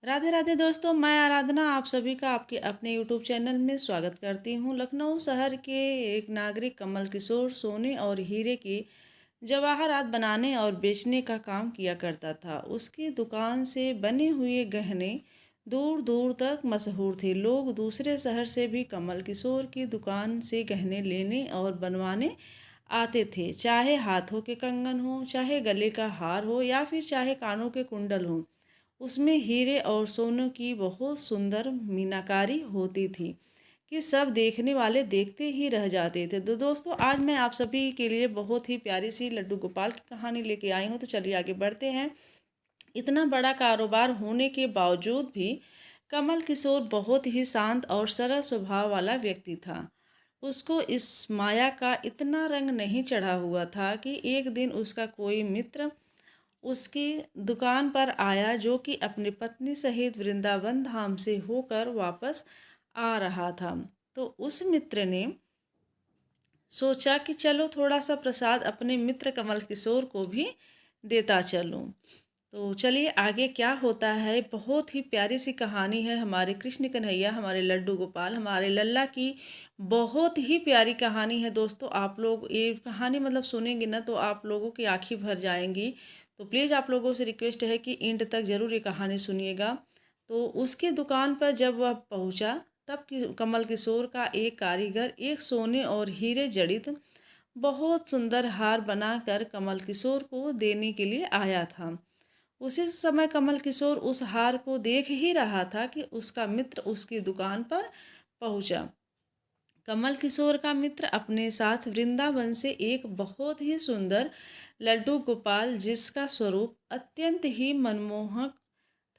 राधे राधे दोस्तों, मैं आराधना आप सभी का आपके अपने यूट्यूब चैनल में स्वागत करती हूँ। लखनऊ शहर के एक नागरिक कमल किशोर सोने और हीरे के जवाहरात बनाने और बेचने का काम किया करता था। उसकी दुकान से बने हुए गहने दूर दूर तक मशहूर थे। लोग दूसरे शहर से भी कमल किशोर की दुकान से गहने लेने और बनवाने आते थे। चाहे हाथों के कंगन हो, चाहे गले का हार हो या फिर चाहे कानों के कुंडल हो, उसमें हीरे और सोनों की बहुत सुंदर मीनाकारी होती थी कि सब देखने वाले देखते ही रह जाते थे। तो दोस्तों, आज मैं आप सभी के लिए बहुत ही प्यारी सी लड्डू गोपाल की कहानी लेके आई हूँ। तो चलिए आगे बढ़ते हैं। इतना बड़ा कारोबार होने के बावजूद भी कमल किशोर बहुत ही शांत और सरल स्वभाव वाला व्यक्ति था। उसको इस माया का इतना रंग नहीं चढ़ा हुआ था कि एक दिन उसका कोई मित्र उसकी दुकान पर आया, जो कि अपनी पत्नी सहित वृंदावन धाम से होकर वापस आ रहा था। तो उस मित्र ने सोचा कि चलो थोड़ा सा प्रसाद अपने मित्र कमल किशोर को भी देता चलूं। तो चलिए आगे क्या होता है। बहुत ही प्यारी सी कहानी है। हमारे कृष्ण कन्हैया, हमारे लड्डू गोपाल, हमारे लल्ला की बहुत ही प्यारी कहानी है दोस्तों। आप लोग ये कहानी मतलब सुनेंगे ना तो आप लोगों की आंखें भर जाएंगी। तो प्लीज़ आप लोगों से रिक्वेस्ट है कि एंड तक ज़रूर ये कहानी सुनिएगा। तो उसकी दुकान पर जब वह पहुंचा, तब कमल किशोर का एक कारीगर एक सोने और हीरे जड़ित बहुत सुंदर हार बनाकर कमल किशोर को देने के लिए आया था। उसी समय कमल किशोर उस हार को देख ही रहा था कि उसका मित्र उसकी दुकान पर पहुंचा। कमल किशोर का मित्र अपने साथ वृंदावन से एक बहुत ही सुंदर लड्डू गोपाल, जिसका स्वरूप अत्यंत ही मनमोहक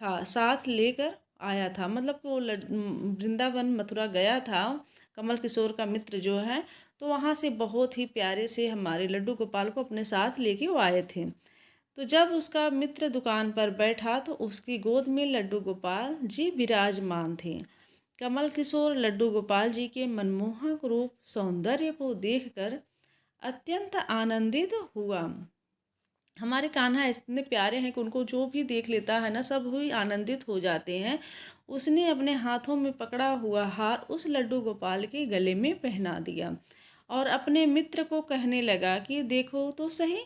था, साथ लेकर आया था। मतलब वो वृंदावन मथुरा गया था कमल किशोर का मित्र जो है। तो वहाँ से बहुत ही प्यारे से हमारे लड्डू गोपाल को अपने साथ लेके वो आए थे। तो जब उसका मित्र दुकान पर बैठा तो उसकी गोद में लड्डू गोपाल जी विराजमान थे। कमल किशोर लड्डू गोपाल जी के मनमोहक रूप सौंदर्य को देखकर अत्यंत आनंदित हुआ। हमारे कान्हा इतने प्यारे हैं कि उनको जो भी देख लेता है ना, सब ही आनंदित हो जाते हैं। उसने अपने हाथों में पकड़ा हुआ हार उस लड्डू गोपाल के गले में पहना दिया और अपने मित्र को कहने लगा कि देखो तो सही,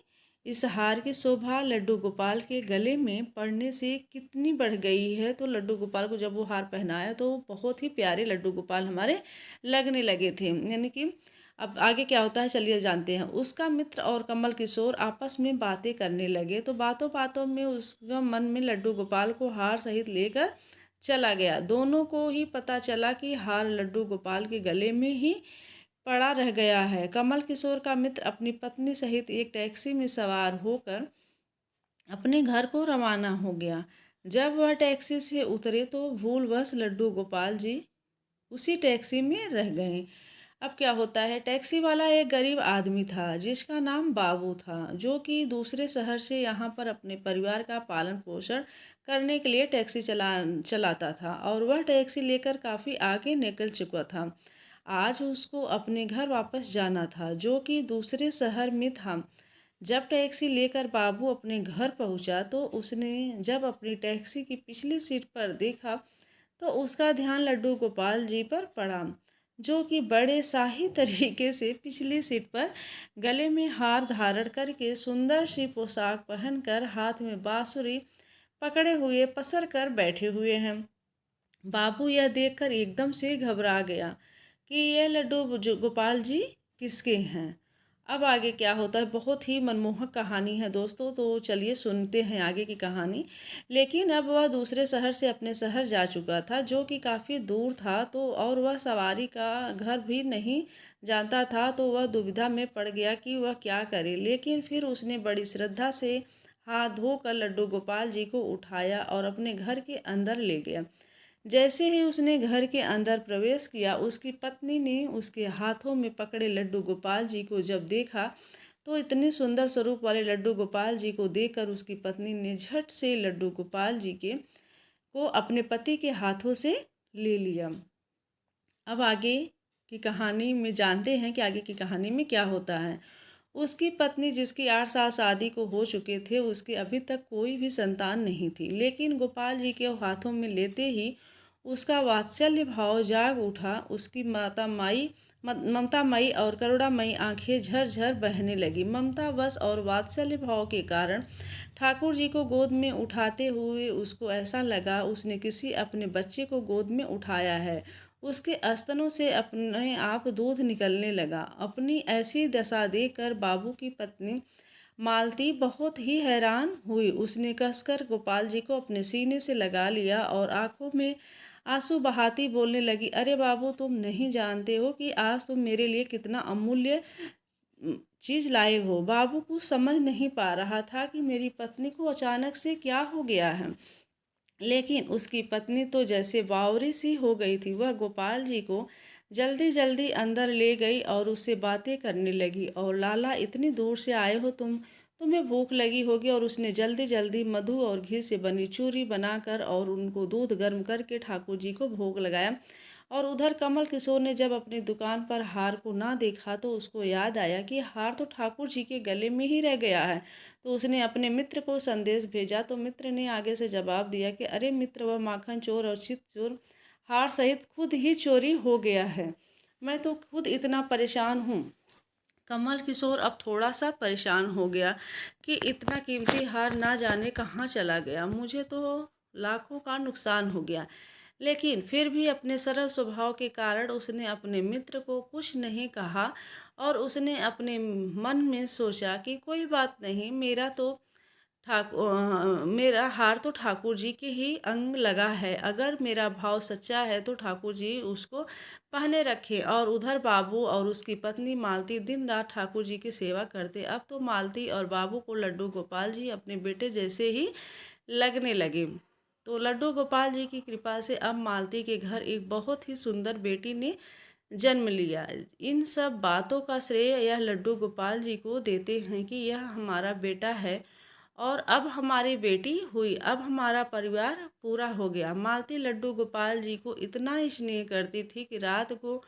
इस हार की शोभा लड्डू गोपाल के गले में पड़ने से कितनी बढ़ गई है। तो लड्डू गोपाल को जब वो हार पहनाया तो बहुत ही प्यारे लड्डू गोपाल हमारे लगने लगे थे। यानी कि अब आगे क्या होता है चलिए जानते हैं। उसका मित्र और कमल किशोर आपस में बातें करने लगे। तो बातों बातों में उसका मन में लड्डू गोपाल को हार सहित लेकर चला गया। दोनों को ही पता चला कि हार लड्डू गोपाल के गले में ही पड़ा रह गया है। कमल किशोर का मित्र अपनी पत्नी सहित एक टैक्सी में सवार होकर अपने घर को रवाना हो गया। जब वह टैक्सी से उतरे तो भूलवश लड्डू गोपाल जी उसी टैक्सी में रह गए। अब क्या होता है, टैक्सी वाला एक गरीब आदमी था जिसका नाम बाबू था, जो कि दूसरे शहर से यहाँ पर अपने परिवार का पालन पोषण करने के लिए टैक्सी चलाता था और वह टैक्सी लेकर काफ़ी आगे निकल चुका था। आज उसको अपने घर वापस जाना था, जो कि दूसरे शहर में था। जब टैक्सी लेकर बाबू अपने घर पहुंचा तो उसने जब अपनी टैक्सी की पिछली सीट पर देखा तो उसका ध्यान लड्डू गोपाल जी पर पड़ा, जो कि बड़े शाही तरीके से पिछली सीट पर गले में हार धारण करके सुंदर सी पोशाक पहनकर हाथ में बांसुरी पकड़े हुए पसर कर बैठे हुए हैं। बाबू यह देखकर एकदम से घबरा गया कि ये लड्डू गोपाल जी किसके हैं। अब आगे क्या होता है, बहुत ही मनमोहक कहानी है दोस्तों। तो चलिए सुनते हैं आगे की कहानी। लेकिन अब वह दूसरे शहर से अपने शहर जा चुका था, जो कि काफ़ी दूर था। तो और वह सवारी का घर भी नहीं जानता था। तो वह दुविधा में पड़ गया कि वह क्या करे। लेकिन फिर उसने बड़ी श्रद्धा से हाथ धोकर लड्डू गोपाल जी को उठाया और अपने घर के अंदर ले गया। जैसे ही उसने घर के अंदर प्रवेश किया, उसकी पत्नी ने उसके हाथों में पकड़े लड्डू गोपाल जी को जब देखा, तो इतने सुंदर स्वरूप वाले लड्डू गोपाल जी को देखकर उसकी पत्नी ने झट से लड्डू गोपाल जी के को अपने पति के हाथों से ले लिया। अब आगे की कहानी में जानते हैं कि आगे की कहानी में क्या होता है। उसकी पत्नी जिसकी 8 साल शादी को हो चुके थे, उसकी अभी तक कोई भी संतान नहीं थी। लेकिन गोपाल जी के हाथों में लेते ही उसका वात्सल्य भाव जाग उठा। उसकी ममतामयी और करुणामयी आंखें झरझर बहने लगी। ममतावश और वात्सल्य भाव के कारण ठाकुर जी को गोद में उठाते हुए उसको ऐसा लगा उसने किसी अपने बच्चे को गोद में उठाया है। उसके स्तनों से अपने आप दूध निकलने लगा। अपनी ऐसी दशा देखकर बाबू की पत्नी मालती बहुत ही हैरान हुई। उसने कसकर गोपाल जी को अपने सीने से लगा लिया और आंखों में आंसू बहाती बोलने लगी, अरे बाबू, तुम नहीं जानते हो कि आज तुम मेरे लिए कितना अमूल्य चीज लाए हो। बाबू कुछ समझ नहीं पा रहा था कि मेरी पत्नी को अचानक से क्या हो गया है। लेकिन उसकी पत्नी तो जैसे बावरी सी हो गई थी। वह गोपाल जी को जल्दी जल्दी अंदर ले गई और उससे बातें करने लगी। और लाला, इतनी दूर से आए हो तुम्हें भूख लगी होगी। और उसने जल्दी जल्दी मधु और घी से बनी चूरी बनाकर और उनको दूध गर्म करके ठाकुर जी को भोग लगाया। और उधर कमल किशोर ने जब अपनी दुकान पर हार को ना देखा तो उसको याद आया कि हार तो ठाकुर जी के गले में ही रह गया है। तो उसने अपने मित्र को संदेश भेजा। तो मित्र ने आगे से जवाब दिया कि अरे मित्र, वह माखन चोर और चित चोर हार सहित खुद ही चोरी हो गया है। मैं तो खुद इतना परेशान हूँ। कमल किशोर अब थोड़ा सा परेशान हो गया कि इतना कीमती हार ना जाने कहाँ चला गया। मुझे तो लाखों का नुकसान हो गया। लेकिन फिर भी अपने सरल स्वभाव के कारण उसने अपने मित्र को कुछ नहीं कहा। और उसने अपने मन में सोचा कि कोई बात नहीं, मेरा हार तो ठाकुर जी के ही अंग लगा है। अगर मेरा भाव सच्चा है तो ठाकुर जी उसको पहने रखे। और उधर बाबू और उसकी पत्नी मालती दिन रात ठाकुर जी की सेवा करते। अब तो मालती और बाबू को लड्डू गोपाल जी अपने बेटे जैसे ही लगने लगे। तो लड्डू गोपाल जी की कृपा से अब मालती के घर एक बहुत ही सुंदर बेटी ने जन्म लिया। इन सब बातों का श्रेय यह लड्डू गोपाल जी को देते हैं कि यह हमारा बेटा है और अब हमारी बेटी हुई। अब हमारा परिवार पूरा हो गया। मालती लड्डू गोपाल जी को इतना स्नेह करती थी कि रात को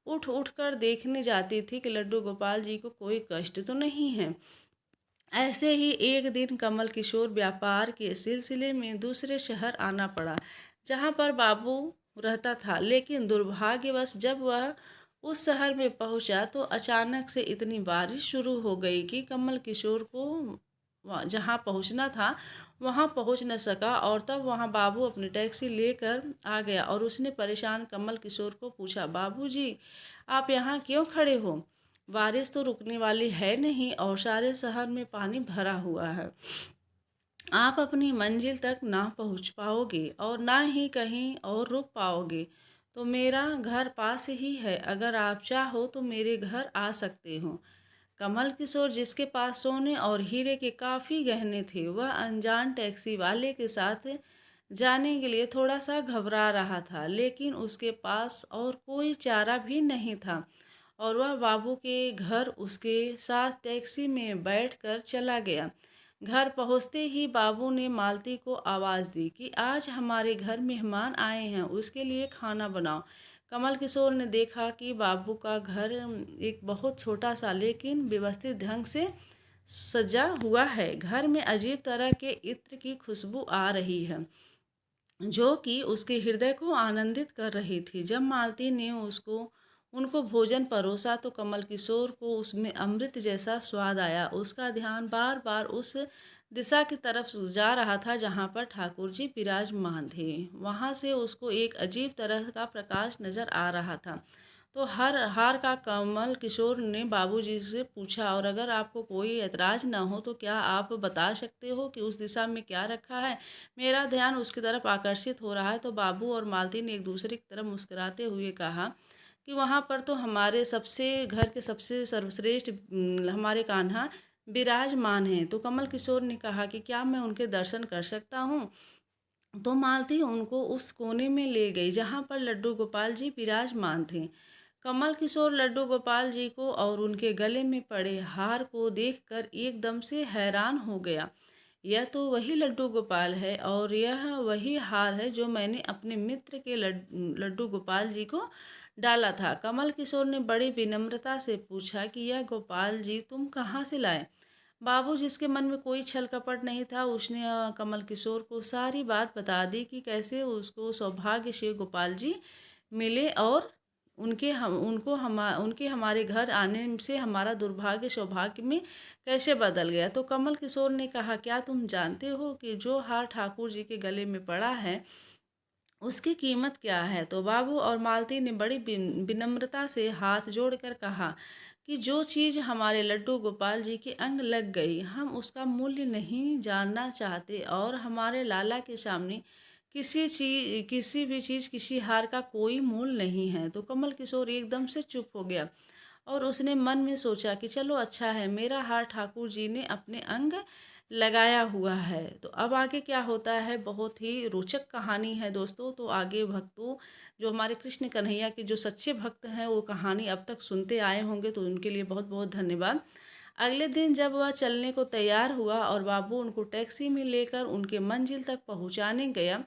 उठ उठ कर देखने जाती थी कि लड्डू गोपाल जी को कोई कष्ट तो नहीं है। ऐसे ही एक दिन कमल किशोर व्यापार के सिलसिले में दूसरे शहर आना पड़ा जहाँ पर बाबू रहता था। लेकिन दुर्भाग्यवश जब वह उस शहर में पहुंचा तो अचानक से इतनी बारिश शुरू हो गई कि कमल किशोर को जहाँ पहुंचना था वहाँ पहुंच न सका। और तब वहाँ बाबू अपनी टैक्सी लेकर आ गया और उसने परेशान कमल किशोर को पूछा, बाबूजी, आप यहाँ क्यों खड़े हो? बारिश तो रुकने वाली है नहीं और सारे शहर में पानी भरा हुआ है। आप अपनी मंजिल तक ना पहुंच पाओगे और ना ही कहीं और रुक पाओगे। तो मेरा घर पास ही है, अगर आप चाहो तो मेरे घर आ सकते हो। कमल किशोर, जिसके पास सोने और हीरे के काफ़ी गहने थे, वह अनजान टैक्सी वाले के साथ जाने के लिए थोड़ा सा घबरा रहा था। लेकिन उसके पास और कोई चारा भी नहीं था और वह बाबू के घर उसके साथ टैक्सी में बैठकर चला गया। घर पहुंचते ही बाबू ने मालती को आवाज़ दी कि आज हमारे घर मेहमान आए हैं, उसके लिए खाना बनाओ। कमल किशोर ने देखा कि बाबू का घर एक बहुत छोटा सा लेकिन व्यवस्थित ढंग से सजा हुआ है। घर में अजीब तरह के इत्र की खुशबू आ रही है जो कि उसके हृदय को आनंदित कर रही थी। जब मालती ने उसको उनको भोजन परोसा तो कमल किशोर को उसमें अमृत जैसा स्वाद आया। उसका ध्यान बार बार उस दिशा की तरफ जा रहा था जहाँ पर ठाकुर जी विराजमान थे। वहाँ से उसको एक अजीब तरह का प्रकाश नजर आ रहा था। तो हर हार का कमल किशोर ने बाबूजी से पूछा, और अगर आपको कोई एतराज़ ना हो तो क्या आप बता सकते हो कि उस दिशा में क्या रखा है? मेरा ध्यान उसकी तरफ आकर्षित हो रहा है। तो बाबू और मालती ने एक दूसरे की तरफ मुस्कुराते हुए कहा कि वहाँ पर तो हमारे सबसे घर के सबसे सर्वश्रेष्ठ हमारे कान्हा विराजमान हैं। तो कमल किशोर ने कहा कि क्या मैं उनके दर्शन कर सकता हूँ? तो मालती उनको उस कोने में ले गई जहाँ पर लड्डू गोपाल जी विराजमान थे। कमल किशोर लड्डू गोपाल जी को और उनके गले में पड़े हार को देखकर एकदम से हैरान हो गया। यह तो वही लड्डू गोपाल है और यह वही हार है जो मैंने अपने मित्र के लड्डू गोपाल जी को डाला था। कमल किशोर ने बड़ी विनम्रता से पूछा कि यह गोपाल जी तुम कहाँ से लाए? बाबू, जिसके मन में कोई छल कपट नहीं था, उसने कमल किशोर को सारी बात बता दी कि कैसे उसको सौभाग्य से गोपाल जी मिले और उनके हमारे घर आने से हमारा दुर्भाग्य सौभाग्य में कैसे बदल गया। तो कमल किशोर ने कहा, क्या तुम जानते हो कि जो हार ठाकुर जी के गले में पड़ा है उसकी कीमत क्या है? तो बाबू और मालती ने बड़ी विनम्रता से हाथ जोड़कर कहा कि जो चीज़ हमारे लड्डू गोपाल जी के अंग लग गई, हम उसका मूल्य नहीं जानना चाहते और हमारे लाला के सामने किसी भी चीज़, किसी हार का कोई मूल नहीं है। तो कमल किशोर एकदम से चुप हो गया और उसने मन में सोचा कि चलो अच्छा है, मेरा हार ठाकुर जी ने अपने अंग लगाया हुआ है। तो अब आगे क्या होता है, बहुत ही रोचक कहानी है दोस्तों। तो आगे भक्तों, जो हमारे कृष्ण कन्हैया के जो सच्चे भक्त हैं वो कहानी अब तक सुनते आए होंगे, तो उनके लिए बहुत बहुत धन्यवाद। अगले दिन जब वह चलने को तैयार हुआ और बाबू उनको टैक्सी में लेकर उनके मंजिल तक पहुंचाने गया,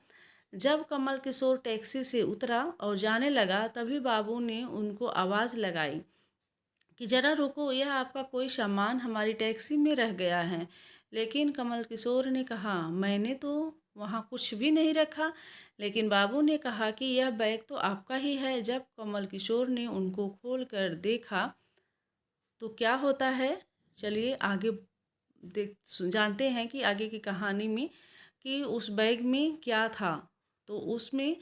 जब कमल किशोर टैक्सी से उतरा और जाने लगा, तभी बाबू ने उनको आवाज़ लगाई कि ज़रा रुको, यह आपका कोई सामान हमारी टैक्सी में रह गया है। लेकिन कमल किशोर ने कहा, मैंने तो वहाँ कुछ भी नहीं रखा। लेकिन बाबू ने कहा कि यह बैग तो आपका ही है। जब कमल किशोर ने उनको खोल कर देखा तो क्या होता है, चलिए आगे जानते हैं कि आगे की कहानी में कि उस बैग में क्या था। तो उसमें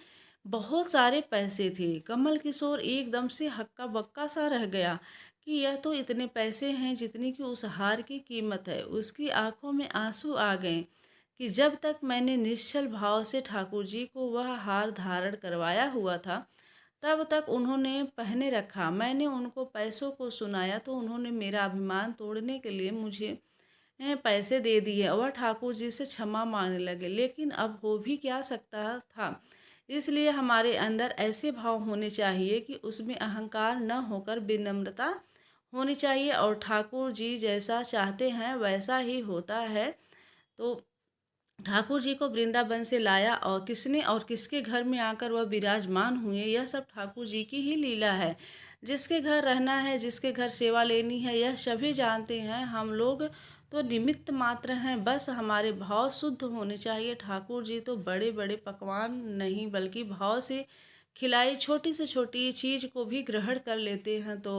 बहुत सारे पैसे थे। कमल किशोर एकदम से हक्का बक्का सा रह गया कि यह तो इतने पैसे हैं जितनी कि उस हार की कीमत है। उसकी आंखों में आंसू आ गए कि जब तक मैंने निश्चल भाव से ठाकुर जी को वह हार धारण करवाया हुआ था, तब तक उन्होंने पहने रखा। मैंने उनको पैसों को सुनाया तो उन्होंने मेरा अभिमान तोड़ने के लिए मुझे पैसे दे दिए। वह ठाकुर जी से क्षमा मांगने लगे, लेकिन अब हो भी क्या सकता था। इसलिए हमारे अंदर ऐसे भाव होने चाहिए कि उसमें अहंकार न होकर विनम्रता होनी चाहिए, और ठाकुर जी जैसा चाहते हैं वैसा ही होता है। तो ठाकुर जी को वृंदावन से लाया और किसने और किसके घर में आकर वह विराजमान हुए, यह सब ठाकुर जी की ही लीला है। जिसके घर रहना है, जिसके घर सेवा लेनी है, यह सभी जानते हैं। हम लोग तो निमित्त मात्र हैं, बस हमारे भाव शुद्ध होने चाहिए। ठाकुर जी तो बड़े बड़े पकवान नहीं बल्कि भाव से खिलाई छोटी से छोटी चीज़ को भी ग्रहण कर लेते हैं। तो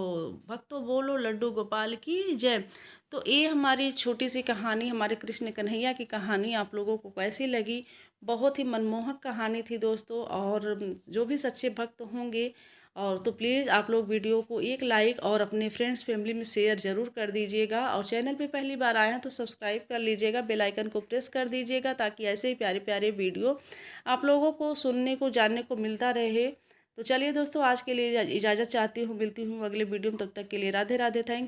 भक्तों बोलो लड्डू गोपाल की जय। तो ये हमारी छोटी सी कहानी, हमारे कृष्ण कन्हैया की कहानी आप लोगों को कैसी लगी? बहुत ही मनमोहक कहानी थी दोस्तों। और जो भी सच्चे भक्त होंगे और तो प्लीज़ आप लोग वीडियो को एक लाइक और अपने फ्रेंड्स फैमिली में शेयर ज़रूर कर दीजिएगा। और चैनल पे पहली बार आए हैं तो सब्सक्राइब कर लीजिएगा, बेल आइकन को प्रेस कर दीजिएगा, ताकि ऐसे ही प्यारे प्यारे वीडियो आप लोगों को सुनने को जानने को मिलता रहे। तो चलिए दोस्तों, आज के लिए इजाज़त चाहती हूँ, मिलती हूँ अगले वीडियो में। तब तक के लिए राधे राधे, थैंक